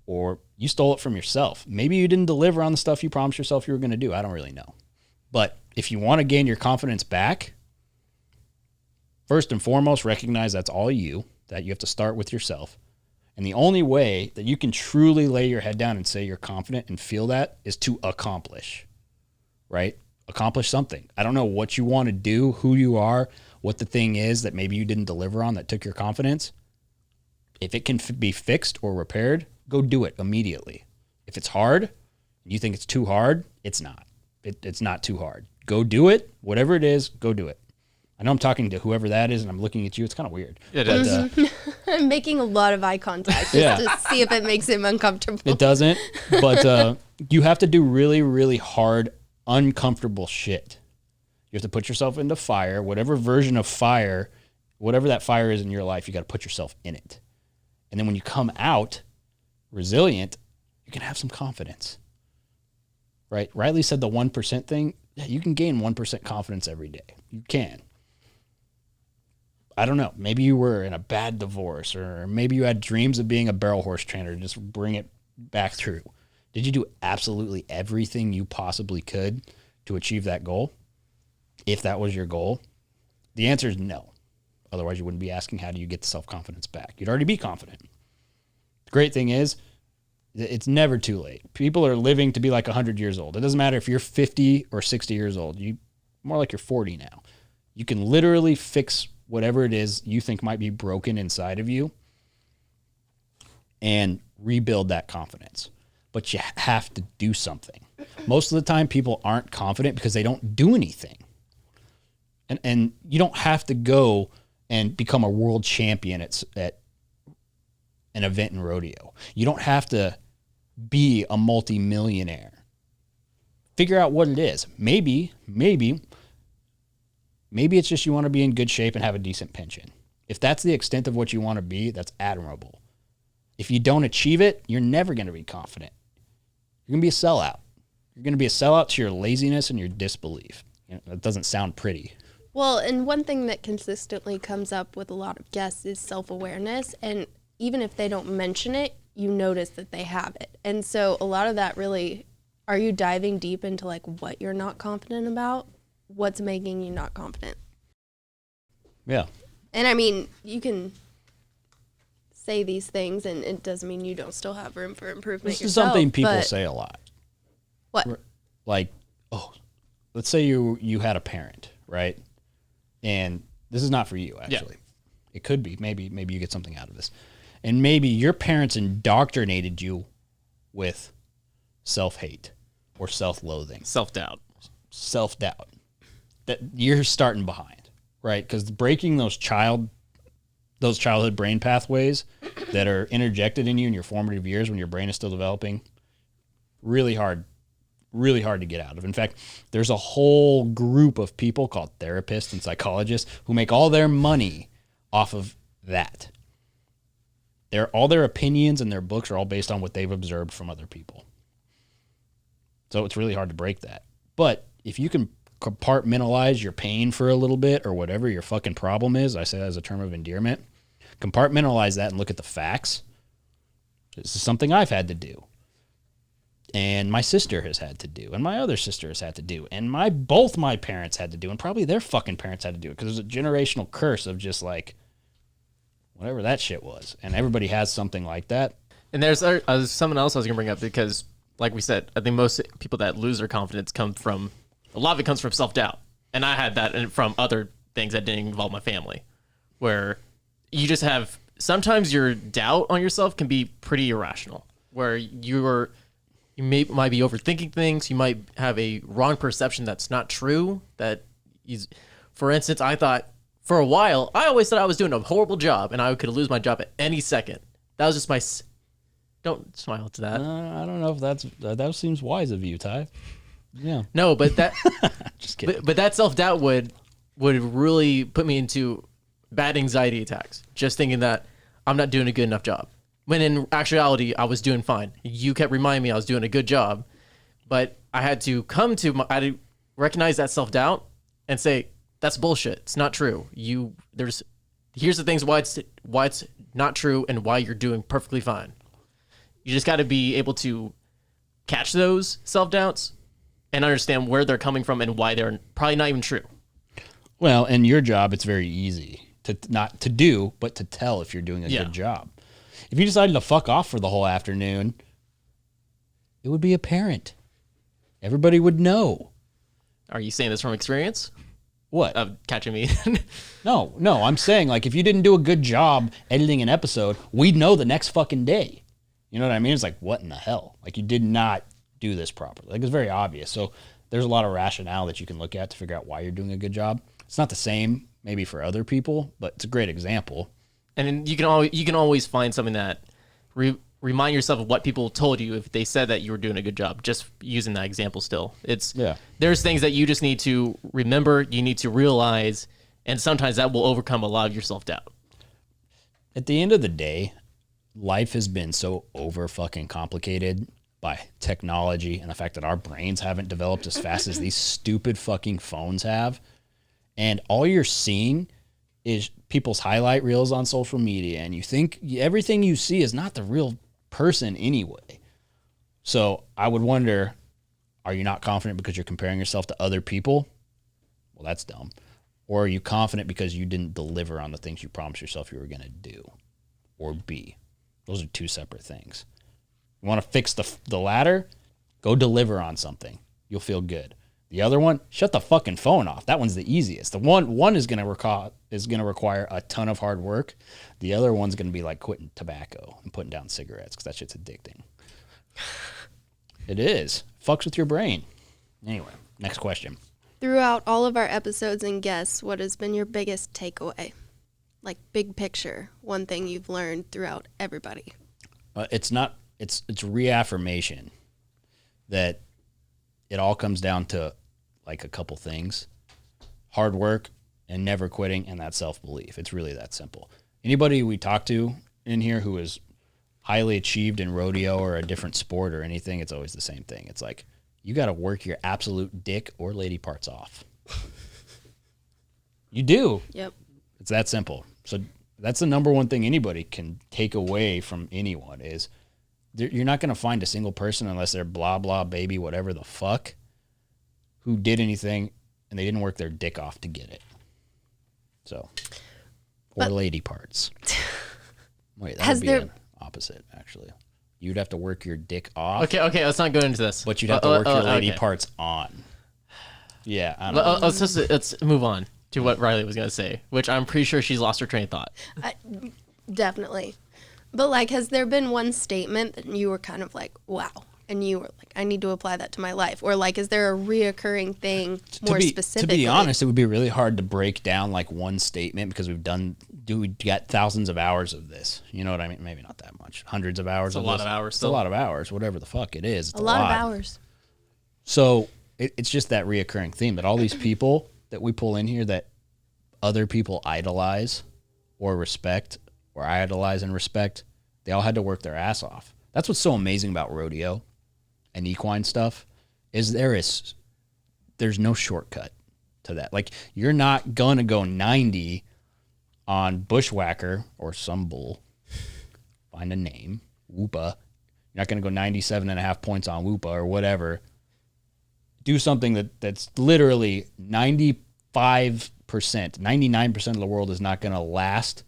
or you stole it from yourself. Maybe you didn't deliver on the stuff you promised yourself you were going to do. I don't really know. But if you want to gain your confidence back, first and foremost, recognize that's all you, that you have to start with yourself. And the only way that you can truly lay your head down and say you're confident and feel that is to accomplish, right? Accomplish something. I don't know what you want to do, who you are, what the thing is that maybe you didn't deliver on that took your confidence. If it can be fixed or repaired, go do it immediately. If it's hard, you think it's too hard, it's not. It's not too hard. Go do it. Whatever it is, go do it. I know I'm talking to whoever that is and I'm looking at you. It's kind of weird. It is. I'm making a lot of eye contact just to see if it makes him uncomfortable. It doesn't, but you have to do really, really hard, uncomfortable shit. You have to put yourself into fire, whatever version of fire, whatever that fire is in your life, you got to put yourself in it. And then when you come out resilient, you can have some confidence. Right? Riley said the 1% thing. Yeah, you can gain 1% confidence every day. You can. I don't know. Maybe you were in a bad divorce, or maybe you had dreams of being a barrel horse trainer. Just bring it back through. Did you do absolutely everything you possibly could to achieve that goal? If that was your goal, the answer is no. Otherwise, you wouldn't be asking, how do you get the self-confidence back? You'd already be confident. The great thing is, it's never too late. People are living to be like 100 years old. It doesn't matter if you're 50 or 60 years old. You more like you're 40 now. You can literally fix whatever it is you think might be broken inside of you and rebuild that confidence. But you have to do something. Most of the time, people aren't confident because they don't do anything. And you don't have to go and become a world champion at an event in rodeo. You don't have to be a multimillionaire. Figure out what it is. Maybe it's just you want to be in good shape and have a decent pension. If that's the extent of what you want to be, that's admirable. If you don't achieve it, you're never going to be confident. You're going to be a sellout. You're going to be a sellout to your laziness and your disbelief. That doesn't sound pretty. Well, and one thing that consistently comes up with a lot of guests is self-awareness. And even if they don't mention it, you notice that they have it. And so a lot of that really, are you diving deep into like what you're not confident about? What's making you not confident? Yeah. And I mean, you can say these things and it doesn't mean you don't still have room for improvement. This is yourself, something people say a lot. What? Like, let's say you had a parent, right? And this is not for you, actually. It could be. Maybe you get something out of this. And maybe your parents indoctrinated you with self-hate or self-loathing. Self-doubt. Self-doubt. That you're starting behind, right? Because breaking those childhood brain pathways that are interjected in you in your formative years when your brain is still developing, really hard to get out of. In fact, there's a whole group of people called therapists and psychologists who make all their money off of that. All their opinions and their books are all based on what they've observed from other people. So it's really hard to break that. But if you can compartmentalize your pain for a little bit or whatever your fucking problem is, I say that as a term of endearment, compartmentalize that and look at the facts. This is something I've had to do. And my sister has had to do, and my other sister has had to do, and both my parents had to do, and probably their fucking parents had to do it, because there's a generational curse of just like whatever that shit was, and everybody has something like that. And there's something else I was gonna bring up, because, like we said, I think most people that lose their confidence a lot of it comes from self-doubt, and I had that from other things that didn't involve my family, where you just have sometimes your doubt on yourself can be pretty irrational, where you might be overthinking things. You might have a wrong perception that's not true. For instance, I thought for a while, I always thought I was doing a horrible job and I could lose my job at any second. That was just don't smile to that. I don't know if that seems wise of you, Ty. Yeah. No, but that, just kidding. But that self-doubt would really put me into bad anxiety attacks. Just thinking that I'm not doing a good enough job. When in actuality, I was doing fine. You kept reminding me I was doing a good job, but I had to I had to recognize that self-doubt and say, that's bullshit. It's not true. Here's the things why it's not true and why you're doing perfectly fine. You just got to be able to catch those self-doubts and understand where they're coming from and why they're probably not even true. Well, in your job, it's very easy to not to do, but to tell if you're doing a good job. If you decided to fuck off for the whole afternoon, it would be apparent. Everybody would know. Are you saying this from experience? What? Of catching me? No. I'm saying, like, if you didn't do a good job editing an episode, we'd know the next fucking day. You know what I mean? It's like, what in the hell? Like, you did not do this properly. Like, it's very obvious. So there's a lot of rationale that you can look at to figure out why you're doing a good job. It's not the same maybe for other people, but it's a great example. And then you can always find something that remind yourself of what people told you if they said that you were doing a good job. Just using that example, still, there's things that you just need to remember, you need to realize, and sometimes that will overcome a lot of your self-doubt. At the end of the day, life has been so over fucking complicated by technology and the fact that our brains haven't developed as fast as these stupid fucking phones have, and all you're seeing is people's highlight reels on social media, and you think everything you see is not the real person anyway. So I would wonder, are you not confident because you're comparing yourself to other people? Well, that's dumb. Or are you confident because you didn't deliver on the things you promised yourself you were going to do or be? Those are two separate things. You want to fix the latter? Go deliver on something. You'll feel good. The other one, shut the fucking phone off. That one's the easiest. The one is going to require a ton of hard work. The other one's going to be like quitting tobacco and putting down cigarettes, because that shit's addicting. It is. Fucks with your brain. Anyway, next question. Throughout all of our episodes and guests, what has been your biggest takeaway? Like, big picture, one thing you've learned throughout everybody. It's reaffirmation that it all comes down to like a couple things: hard work and never quitting, and that self-belief. It's really that simple. Anybody we talk to in here who is highly achieved in rodeo or a different sport or anything, it's always the same thing. It's like, you got to work your absolute dick or lady parts off. You do. Yep. It's that simple. So that's the number one thing anybody can take away from anyone is you're not going to find a single person, unless they're blah, blah, baby, whatever the fuck, who did anything and they didn't work their dick off to get it. So, or lady parts. Wait, that would be an opposite, actually. You'd have to work your dick off. Okay, let's not go into this. But you'd have to work your lady parts on. Yeah, I don't know. Let's move on. to what Riley was going to say, which I'm pretty sure she's lost her train of thought. Definitely. But like, has there been one statement that you were kind of like, wow, and you were like, I need to apply that to my life? Or like, is there a reoccurring thing more specifically? To be honest, it would be really hard to break down like one statement because we got thousands of hours of this. You know what I mean? Maybe not that much. Hundreds of hours. It's a lot of hours. It's a lot of hours, whatever the fuck it is. It's a lot of hours. So it's just that reoccurring theme that all these people that we pull in here that other people idolize or respect or idolize and respect, they all had to work their ass off. That's what's so amazing about rodeo and equine stuff is there's no shortcut to that. Like, you're not going to go 90 on Bushwhacker or some bull. Find a name. Whoopa. You're not going to go 97.5 points on Whoopa or whatever. Do something that's literally 95%, 99% of the world is not going to last.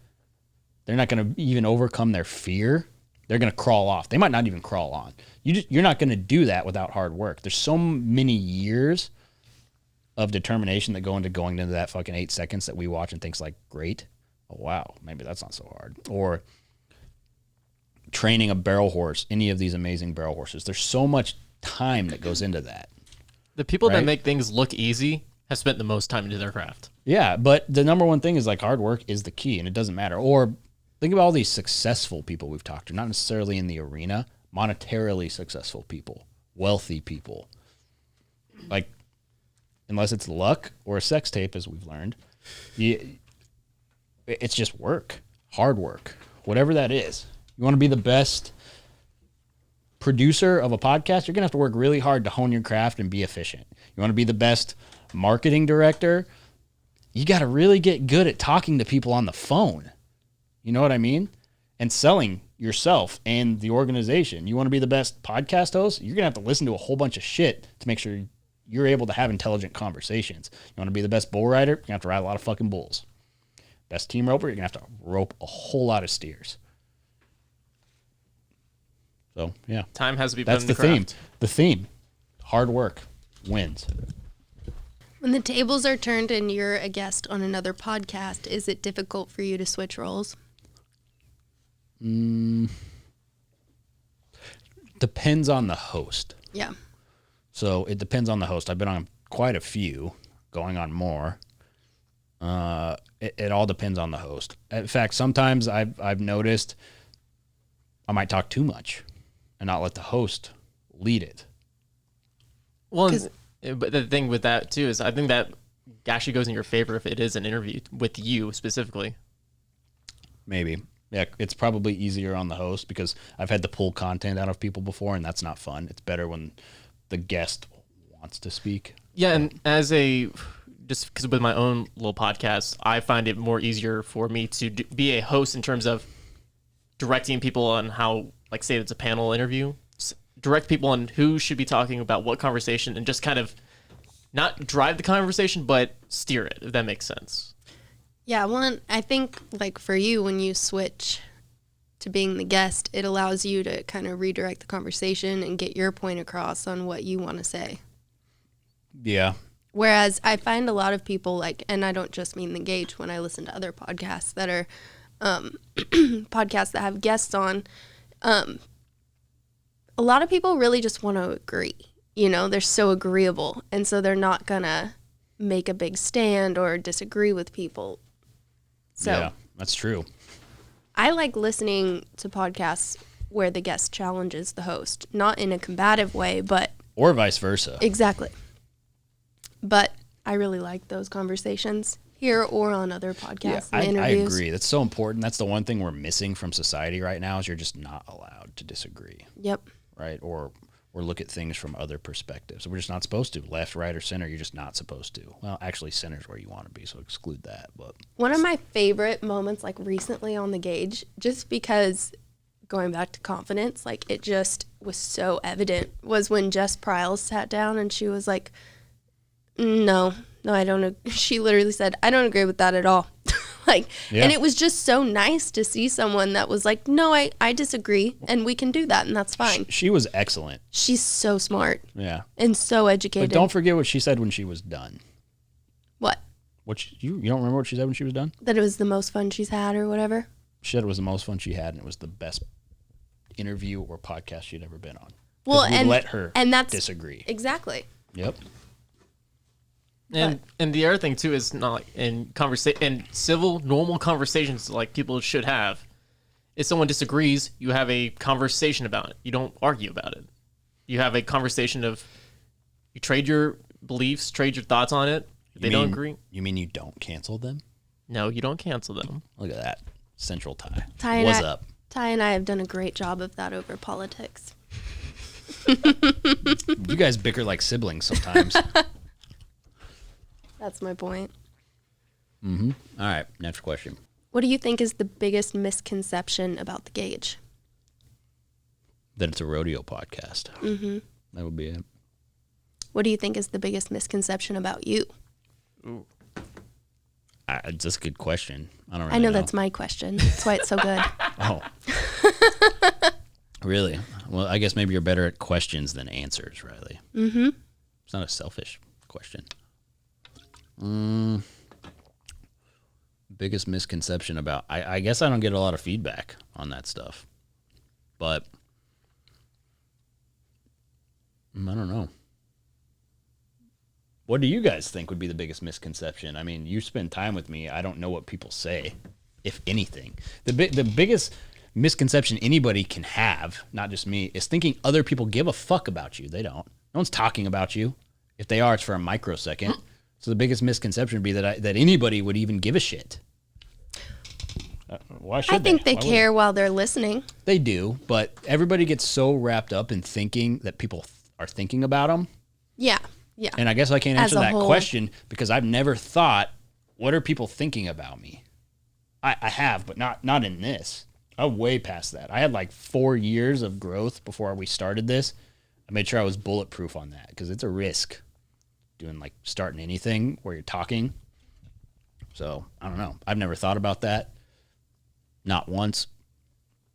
They're not going to even overcome their fear. They're going to crawl off. They might not even crawl on. You're not going to do that without hard work. There's so many years of determination that go into going into that fucking 8 seconds that we watch and thinks like, great. Oh, wow. Maybe that's not so hard. Or training a barrel horse, any of these amazing barrel horses. There's so much time that goes into that. The people that make things look easy have spent the most time into their craft. Yeah, but the number one thing is like hard work is the key, and it doesn't matter. Or think about all these successful people we've talked to, not necessarily in the arena, monetarily successful people, wealthy people. Like, unless it's luck or a sex tape, as we've learned, it's just work, hard work, whatever that is. You want to be the best producer of a podcast, you're going to have to work really hard to hone your craft and be efficient. You want to be the best marketing director, you got to really get good at talking to people on the phone. You know what I mean? And selling yourself and the organization. You want to be the best podcast host, you're going to have to listen to a whole bunch of shit to make sure you're able to have intelligent conversations. You want to be the best bull rider, you're going to have to ride a lot of fucking bulls. Best team roper, you're going to have to rope a whole lot of steers. So, yeah. Time has to be put in the theme. craft. The theme. Hard work wins. When the tables are turned and you're a guest on another podcast, is it difficult for you to switch roles? Depends on the host. Yeah. So it depends on the host. I've been on quite a few, going on more. It all depends on the host. In fact, sometimes I've noticed I might talk too much and not let the host lead it. Well, but the thing with that too is I think that actually goes in your favor if it is an interview with you specifically. Maybe. Yeah, it's probably easier on the host because I've had to pull content out of people before, and that's not fun. It's better when the guest wants to speak. Yeah, and just because with my own little podcast, I find it more easier for me to be a host in terms of directing people on how, like, say it's a panel interview, direct people on who should be talking about what conversation and just kind of not drive the conversation, but steer it, if that makes sense. Yeah, well, I think, like, for you, when you switch to being the guest, it allows you to kind of redirect the conversation and get your point across on what you want to say. Yeah. Whereas I find a lot of people, like, and I don't just mean The Gauge, when I listen to other podcasts that are podcasts that have guests on, a lot of people really just want to agree. You know, they're so agreeable, and so they're not going to make a big stand or disagree with people. So yeah, that's true. I like listening to podcasts where the guest challenges the host, not in a combative way, but... Or vice versa. Exactly. But I really like those conversations here or on other podcasts and interviews. I agree. That's so important. That's the one thing we're missing from society right now is you're just not allowed to disagree. Yep. Right? Or look at things from other perspectives. We're just not supposed to. Left, right, or center, you're just not supposed to. Well, actually, center's where you want to be, so exclude that. But one of my favorite moments, like, recently on The Gauge, just because, going back to confidence, like, it just was so evident, was when Jess Pryles sat down and she was like, no, I don't. She literally said, I don't agree with that at all. Like, yeah. And it was just so nice to see someone that was like, no, I disagree, and we can do that, and that's fine. She was excellent. She's so smart. Yeah. And so educated. But don't forget what she said when she was done. What? You don't remember what she said when she was done? That it was the most fun she's had or whatever. She said it was the most fun she had, and it was the best interview or podcast she'd ever been on. Well, we and let her that's disagree. Exactly. Yep. And the other thing too is not like in civil normal conversations like people should have. If someone disagrees, you have a conversation about it. You don't argue about it. You have a conversation of you trade your beliefs, trade your thoughts on it. If they don't agree. You mean you don't cancel them? No, you don't cancel them. Look at that. Central Ty. What's up? Ty and I have done a great job of that over politics. You guys bicker like siblings sometimes. That's my point. All right, next question. What do you think is the biggest misconception about the Gauge? That it's a rodeo podcast. Mm-hmm. That would be it. What do you think is the biggest misconception about you? Ooh. That's a good question. I don't really I know that's my question. That's why it's so good. Oh. Really? Well, I guess maybe you're better at questions than answers, Riley. Mm-hmm. It's not a selfish question. Biggest misconception about... I guess I don't get a lot of feedback on that stuff. But... I don't know. What do you guys think would be the biggest misconception? I mean, you spend time with me. I don't know what people say, if anything. The biggest misconception anybody can have, not just me, is thinking other people give a fuck about you. They don't. No one's talking about you. If they are, it's for a microsecond. So the biggest misconception would be that anybody would even give a shit. Why should I think they Why care while they're listening. They do, but everybody gets so wrapped up in thinking that people are thinking about them. Yeah. Yeah. And I guess I can't answer that whole. question because I've never thought, what are people thinking about me? I have, but not in this. I'm way past that. I had like 4 years of growth before we started this. I made sure I was bulletproof on that because it's a risk starting anything where you're talking. So I don't know. I've never thought about that. Not once.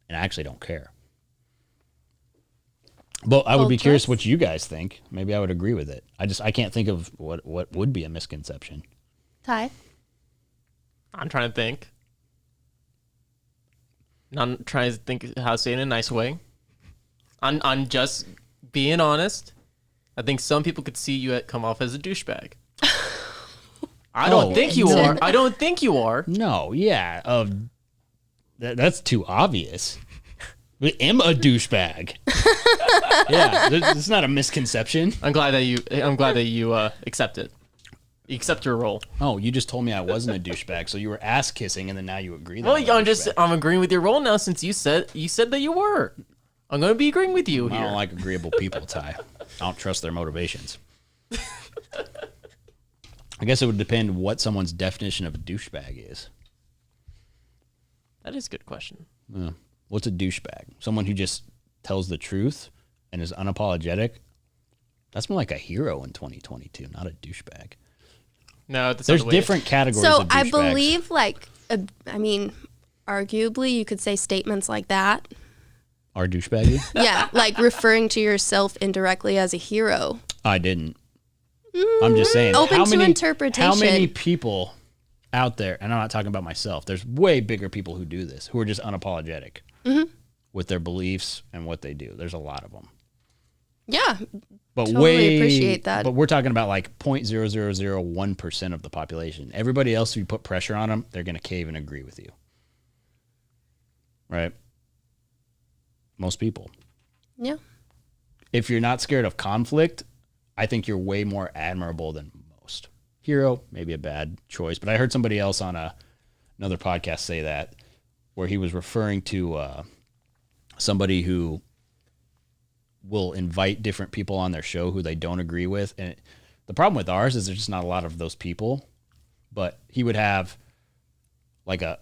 And I actually don't care. But I would be curious what you guys think. Maybe I would agree with it. I can't think of what would be a misconception. Ty? I'm trying to think. I'm trying to think how to say it in a nice way. I'm just being honest. I think some people could see you come off as a douchebag. I don't think you are. I don't think you are. No, yeah. That's too obvious. I am a douchebag. Yeah, it's not a misconception. I'm glad that you accept it. You accept your role. Oh, you just told me I wasn't a douchebag, so you were ass kissing, and then now you agree. Well, I'm agreeing with your role now since you said that you were. I'm going to be agreeing with you here. I don't like agreeable people, Ty. I don't trust their motivations. I guess it would depend what someone's definition of a douchebag is. That is a good question. Yeah. What's a douchebag? Someone who just tells the truth and is unapologetic? That's more like a hero in 2022, not a douchebag. No, that's there's different categories of douchebags. So I believe, arguably, you could say statements like that. Are douchebaggy? Yeah, like referring to yourself indirectly as a hero. I didn't. I'm just saying. Open to interpretation. How many people out there, and I'm not talking about myself, there's way bigger people who do this, who are just unapologetic with their beliefs and what they do. There's a lot of them. Yeah, but totally appreciate that. But we're talking about like 0.0001% of the population. Everybody else, if you put pressure on them, they're going to cave and agree with you. Right? Most people. Yeah. If you're not scared of conflict, I think you're way more admirable than most. Hero, maybe a bad choice, but I heard somebody else on another podcast say that, where he was referring to somebody who will invite different people on their show who they don't agree with. And the problem with ours is there's just not a lot of those people, but he would have like a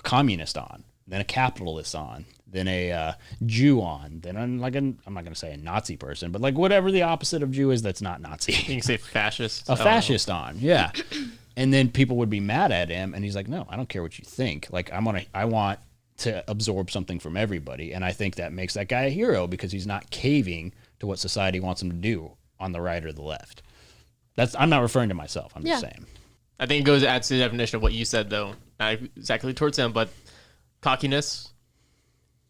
communist on, then a capitalist on, then a Jew on, then I'm not going to say a Nazi person, but like whatever the opposite of Jew is that's not Nazi. You can say fascist. A fascist on, yeah. And then people would be mad at him, and he's like, no, I don't care what you think. Like, I want to absorb something from everybody, and I think that makes that guy a hero because he's not caving to what society wants him to do on the right or the left. I'm not referring to myself. I'm just saying. I think it goes adds to the definition of what you said, though. Not exactly towards him, but cockiness,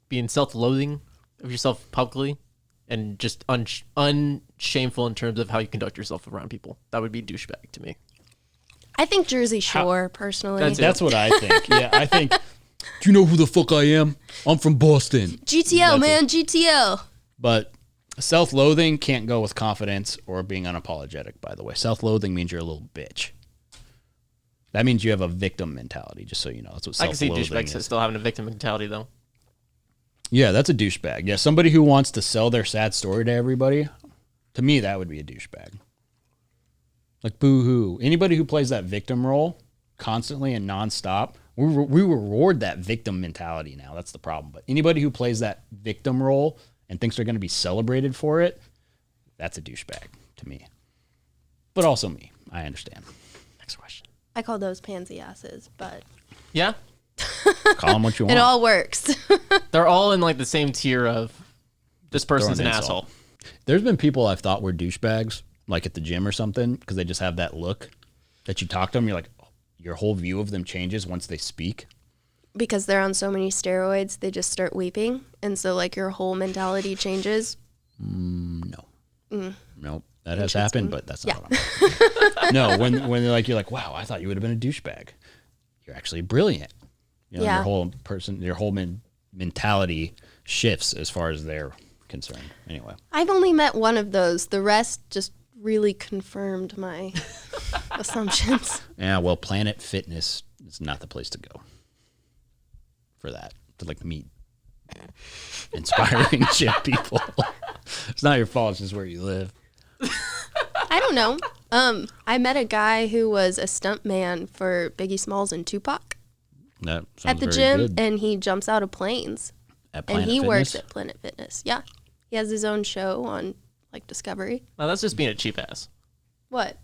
being self-loathing of yourself publicly, and just unshameful in terms of how you conduct yourself around people. That would be douchebag to me. I think Jersey Shore, personally. That's what I think. Yeah, I think. Do you know who the fuck I am? I'm from Boston. GTL, man, GTL. But self-loathing can't go with confidence or being unapologetic, by the way. Self-loathing means you're a little bitch. That means you have a victim mentality, just so you know. That's what self-loathing I can see douchebags still having a victim mentality, though. Yeah, that's a douchebag. Yeah, somebody who wants to sell their sad story to everybody, to me, that would be a douchebag. Like, boo-hoo. Anybody who plays that victim role constantly and nonstop, we reward that victim mentality now. That's the problem. But anybody who plays that victim role and thinks they're going to be celebrated for it, that's a douchebag to me. But also me. I understand. Next question. I call those pansy asses, but Yeah? Call them what you want. it all works. They're all in like the same tier of this person's an insult. asshole. There's been people I've thought were douchebags, like at the gym or something, because they just have that look that you talk to them, you're like, oh, your whole view of them changes once they speak. Because they're on so many steroids, they just start weeping. And so, like, your whole mentality changes. No. Nope. That has happened, but that's not what I'm No, when they're like, you're like, wow, I thought you would have been a douchebag. You're actually brilliant. You know, Yeah. your whole mentality shifts as far as they're concerned. Anyway. I've only met one of those. The rest just really confirmed my assumptions. Yeah, well, Planet Fitness is not the place to go for that. To like meet inspiring gym people. It's not your fault, it's just where you live. I don't know. I met a guy who was a stuntman for Biggie Smalls and Tupac That sounds at the very gym, good. and he jumps out of planes. At Planet And he Fitness? works at Planet Fitness. Yeah. He has his own show on, like, Discovery. Now, that's just being a cheap ass. What?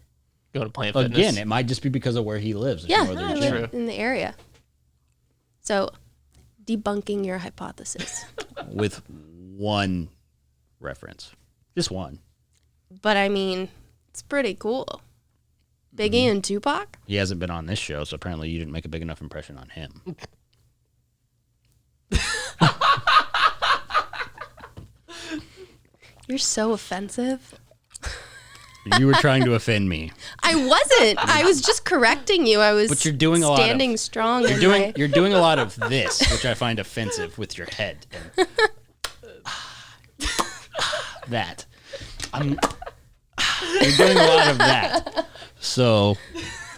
Going to Planet Fitness. Again, it might just be because of where he lives. There's Yeah, no other I gym. live in the area. So, debunking your hypothesis. With one reference. Just one. But, I mean, it's pretty cool. Biggie and Tupac? He hasn't been on this show, so apparently you didn't make a big enough impression on him. You're so offensive. You were trying to offend me. I wasn't. I was just correcting you. I was But you're doing a lot of- standing strong. You're doing a lot of this, which I find offensive with your head. And that. You're doing a lot of that. So,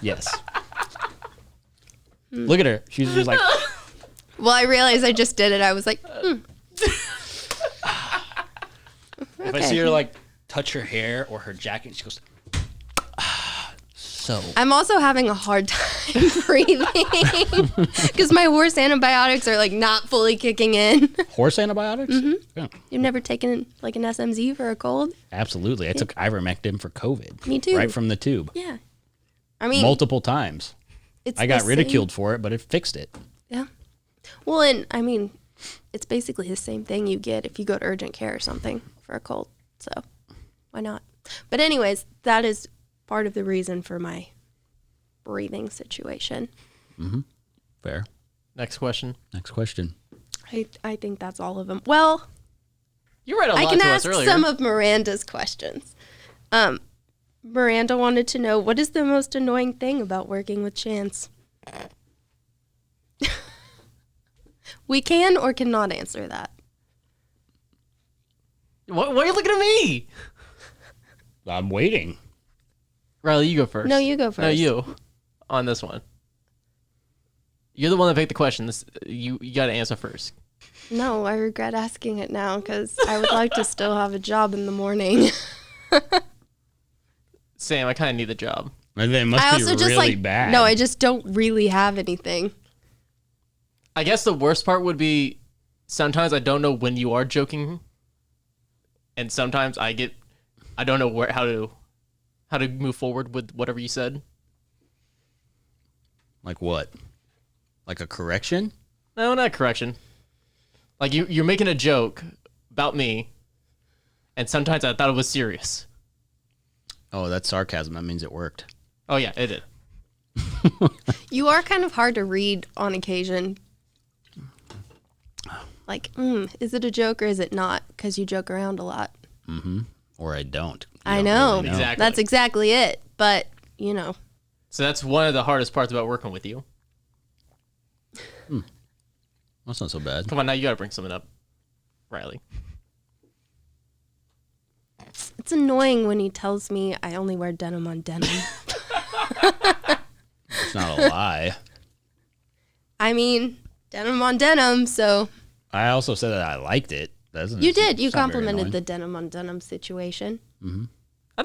yes. Look at her. She's just like, Well, I realized I just did it. I was like, if I see her like touch her hair or her jacket, she goes, so. I'm also having a hard time breathing because my horse antibiotics are like not fully kicking in. Horse antibiotics? Yeah, You've never taken like an SMZ for a cold? absolutely. I took ivermectin for COVID. Me too. Right from the tube. Yeah. I mean, Multiple times. it's I got the ridiculed for it, but it fixed it. Same. Yeah. Well, and I mean, it's basically the same thing you get if you go to urgent care or something for a cold. So why not? But anyways, that is part of the reason for my breathing situation. Fair. Next question. Next question. I think that's all of them. Well, You read a I lot can to ask us earlier. some of Miranda's questions. Miranda wanted to know, what is the most annoying thing about working with Chance? We can or cannot answer that. Why are you looking at me? I'm waiting. Riley, you go first. No, you go first. No, you. On this one. You're the one that picked the question. You got to answer first. No, I regret asking it now because I would like to still have a job in the morning. Sam, I kind of need the job. It must I be also just really like, bad. no, I just don't really have anything. I guess the worst part would be sometimes I don't know when you are joking, and sometimes I don't know how to move forward with whatever you said. Like what? Like a correction? No, not correction. Like you're making a joke about me, and sometimes I thought it was serious. Oh, that's sarcasm. That means it worked. Oh yeah, it did. You are kind of hard to read on occasion. Like, is it a joke or is it not? Because you joke around a lot. Or I don't. I know. really know. Exactly. That's exactly it. But, you know. So that's one of the hardest parts about working with you. That's not so bad. Come on, now you got to bring something up, Riley. It's annoying when he tells me I only wear denim on denim. It's not a lie. I mean, denim on denim, so. I also said that I liked it. You did. You it's not very complimented annoying. the denim on denim situation. I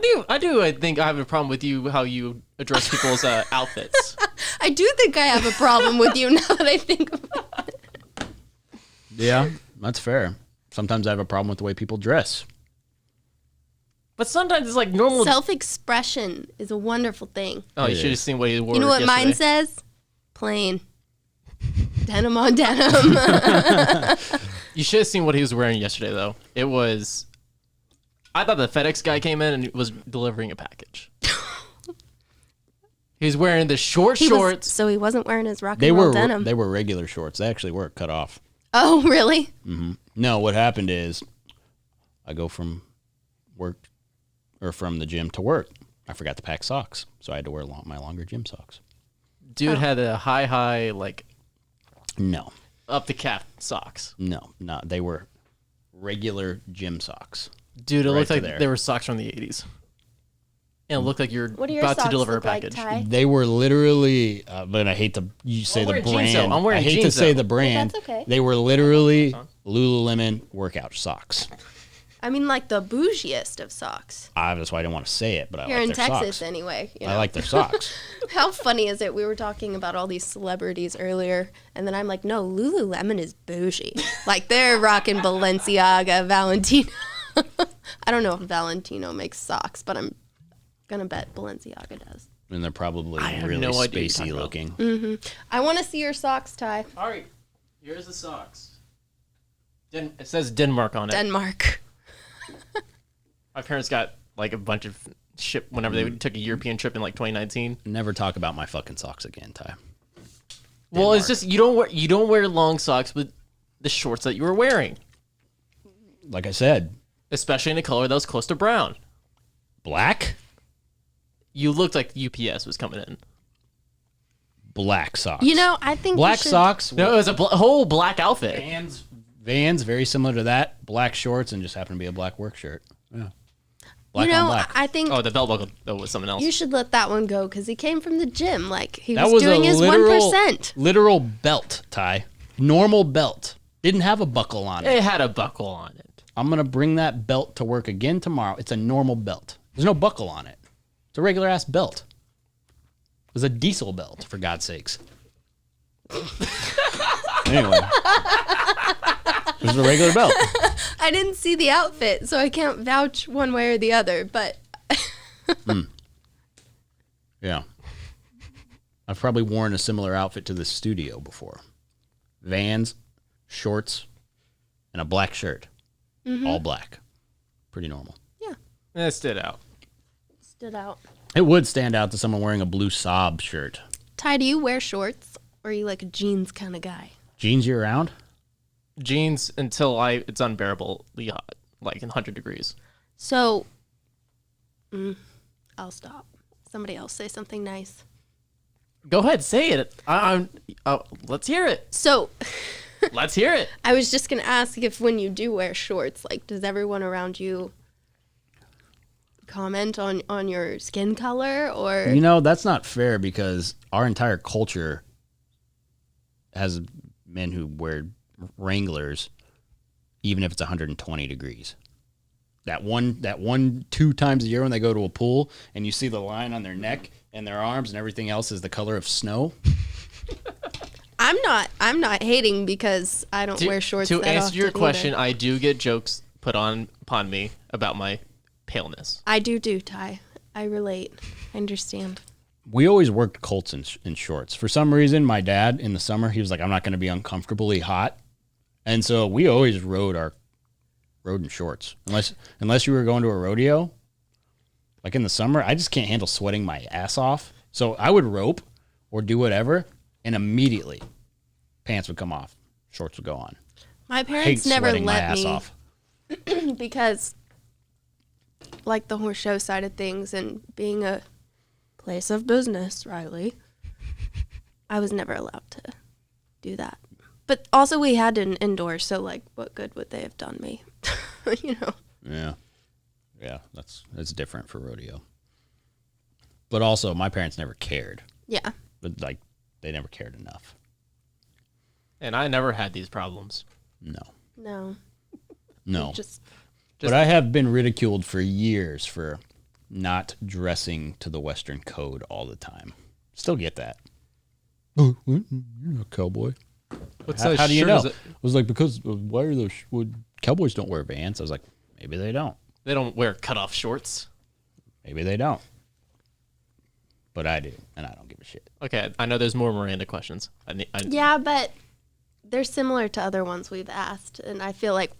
think I have a problem with you, how you address people's outfits. I do think I have a problem with you now that I think about it. Yeah, that's fair. Sometimes I have a problem with the way people dress. But sometimes it's like normal. Self-expression is a wonderful thing. Oh, you It should have is. seen what he wore You know what yesterday. mine says? Plain. Denim on denim. You should have seen what he was wearing yesterday, though. It was... I thought the FedEx guy came in and was delivering a package. He was wearing the shorts. So he wasn't wearing his rock They and roll were denim. they were regular shorts. They actually were cut off. Oh, really? No, what happened is I go from work or from the gym to work. I forgot to pack socks, so I had to wear my longer gym socks. Dude had a high, like, No, up the calf socks. no, they were regular gym socks. Dude, it Right looked to like there. they were socks from the 80s. And it looked like you're What do your about to socks deliver a look like, package. Ty? They were literally, but I hate to say the wearing jeans, brand. though. I'm wearing I hate to jeans, say though. the brand. That's okay. They were literally Lululemon workout socks. I mean, like the bougiest of socks. That's why I didn't want to say it, but I Here like in their Texas, socks. anyway. You I know? like their socks. How funny is it? We were talking about all these celebrities earlier, and then I'm like, no, Lululemon is bougie. Like, they're rocking Balenciaga, Valentino. I don't know if Valentino makes socks, but I'm going to bet Balenciaga does. And they're probably have really no idea what you're spacey talking about. looking. I want to see your socks, Ty. All right, here's the socks. It says Denmark on it. Denmark. My parents got like a bunch of shit whenever they took a European trip in like 2019. Never talk about my fucking socks again, Ty. Well, it's just you don't wear long socks with the shorts that you were wearing, Like I said, especially in a color that was close to brown. black, You looked like UPS was coming in. black socks. You know, I think black you should, socks. No, it was a whole black outfit. Vans, very similar to that. Black shorts and just happened to be a black work shirt. Yeah. Black You on know, black. I think Oh, the belt buckle was something else. you should let that one go because he came from the gym. Like, he That was was doing a his literal, 1%. literal belt, Ty. Normal belt. Didn't have a buckle on it. It had a buckle on it. I'm going to bring that belt to work again tomorrow. It's a normal belt. There's no buckle on it. It's a regular ass belt. It was a diesel belt, for God's sakes. Anyway. It was a regular belt. I didn't see the outfit, so I can't vouch one way or the other, but Yeah. I've probably worn a similar outfit to the studio before. Vans, shorts, and a black shirt. All black. Pretty normal. yeah, It stood out. stood out. It would stand out to someone wearing a blue Saab shirt. Ty, do you wear shorts, or are you like a jeans kind of guy? Jeans year round? Jeans until it's unbearably hot, like in 100 degrees. So, I'll stop. Somebody else say something nice. Go ahead, say it. Let's hear it. So, Let's hear it. I was just gonna ask if when you do wear shorts, like, does everyone around you comment on your skin color, or You know, that's not fair because our entire culture has men who wear Wranglers even if it's 120 degrees. That one, 2 times a year when they go to a pool and you see the line on their neck and their arms and everything else is the color of snow. I'm not hating because I don't wear shorts. To that answer your often question, either. I do get jokes put upon me about my paleness. I do, Ty. I relate. I understand. We always worked Colts in shorts. For some reason, my dad in the summer, he was like, I'm not going to be uncomfortably hot. And so we always rode in shorts. Unless you were going to a rodeo, like in the summer, I just can't handle sweating my ass off. So I would rope or do whatever, and immediately pants would come off, shorts would go on. My Hate parents never sweating my let ass me off. because, like the horse show side of things and being a place of business, Riley, I was never allowed to do that. But also we had an indoor, so like what good would they have done me? You know? Yeah. Yeah, that's different for rodeo. But also, my parents never cared. Yeah. But, like, they never cared enough. And I never had these problems. No. Just but I have been ridiculed for years for not dressing to the Western code all the time. Still get that. Oh, what? You're not a cowboy. How do you know? I was like, because why are those cowboys don't wear Vans? I was like, maybe they don't. They don't wear cutoff shorts. Maybe they don't. But I do, and I don't give a shit. Okay, I know there's more Miranda questions. Yeah, but they're similar to other ones we've asked, and I feel like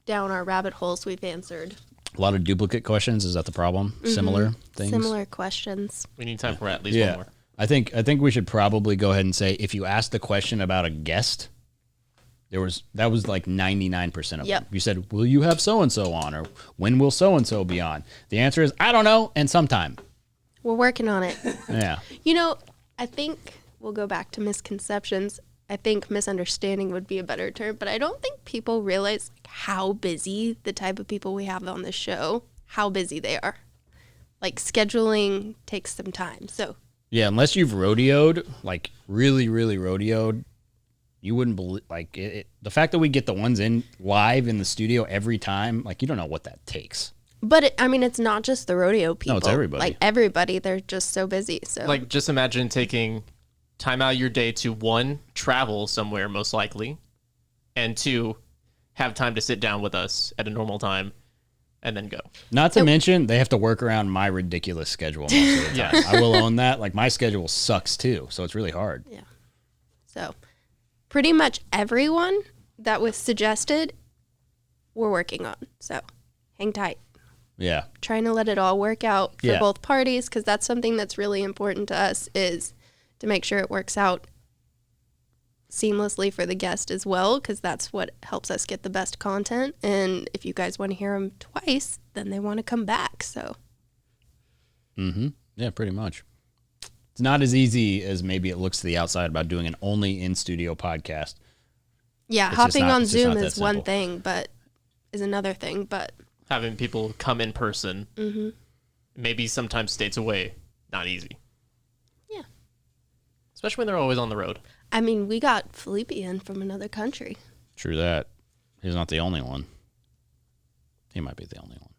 down our rabbit holes we've answered. A lot of duplicate questions. Is that the problem? Mm-hmm. Similar things? Similar questions. We need time for at least one more. I think we should probably go ahead and say if you asked the question about a guest, that was like 99% of them. You said, will you have so-and-so on? Or when will so-and-so be on? The answer is, I don't know, and sometime. We're working on it. Yeah. You know, I think we'll go back to misconceptions. I think misunderstanding would be a better term, but I don't think people realize how busy the type of people we have on this show, how busy they are. Like scheduling takes some time. So yeah, unless you've rodeoed, like really, really rodeoed, you wouldn't believe, like the fact that we get the ones in live in the studio every time, like you don't know what that takes. But it's not just the rodeo people. No, it's everybody. Like everybody, they're just so busy. So like, just imagine taking time out of your day to 1, travel somewhere most likely, and 2, have time to sit down with us at a normal time, and then go. Not to mention, they have to work around my ridiculous schedule most of the time. Yes. I will own that. Like my schedule sucks too, so it's really hard. Yeah. So pretty much everyone that was suggested, we're working on. So hang tight. Yeah. Trying to let it all work out for both parties, because that's something that's really important to us, is to make sure it works out seamlessly for the guest as well, because that's what helps us get the best content. And if you guys want to hear them twice, then they want to come back. So. Yeah, pretty much. It's not as easy as maybe it looks to the outside about doing an only in-studio podcast. Yeah, hopping on Zoom is one thing, but is another thing. But having people come in person, maybe sometimes states away, not easy. Yeah. Especially when they're always on the road. I mean, we got Felipe in from another country. True that. He's not the only one. He might be the only one.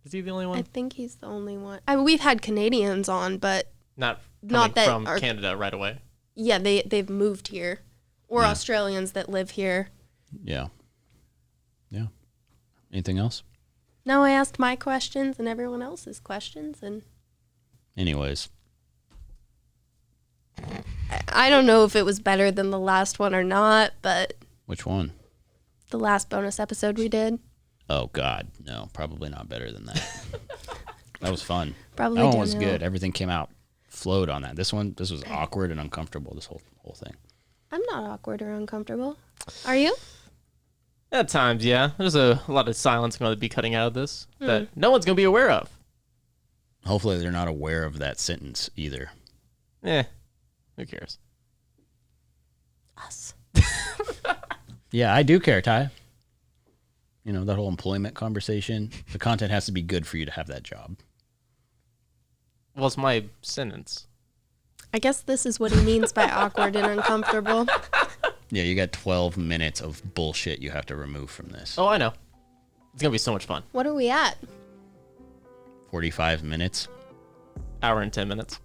Is he the only one? I think he's the only one. I mean, we've had Canadians on, but not that from Canada right away. Yeah, they've moved here, or Australians that live here. Yeah. Yeah. Anything else? No, I asked my questions and everyone else's questions, and. Anyways. I don't know if it was better than the last one or not, but. Which one? The last bonus episode we did. Oh, God. No, probably not better than that. That was fun. Probably that one was good. Everything came out, flowed on that. This was awkward and uncomfortable, this whole thing. I'm not awkward or uncomfortable. Are you? At times, yeah. There's a lot of silence going to be cutting out of this that no one's going to be aware of. Hopefully they're not aware of that sentence either. Who cares? Us. Yeah, I do care, Ty. You know, that whole employment conversation. The content has to be good for you to have that job. Well, it's my sentence. I guess this is what he means by awkward and uncomfortable. Yeah, you got 12 minutes of bullshit you have to remove from this. Oh, I know. It's going to be so much fun. What are we at? 45 minutes. Hour and 10 minutes.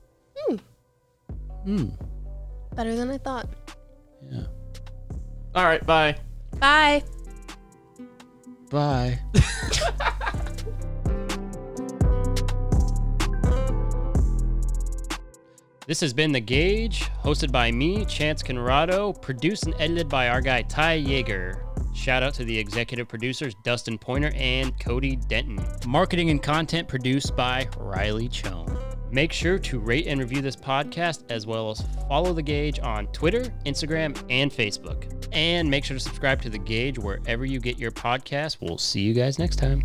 Better than I thought. Yeah. All right, bye. Bye. Bye. This has been The Gauge, hosted by me, Chance Conrado, produced and edited by our guy Ty Yeager. Shout out to the executive producers Dustin Pointer and Cody Denton. Marketing and content produced by Riley Chone. Make sure to rate and review this podcast, as well as follow The Gauge on Twitter, Instagram, and Facebook. And make sure to subscribe to The Gauge wherever you get your podcasts. We'll see you guys next time.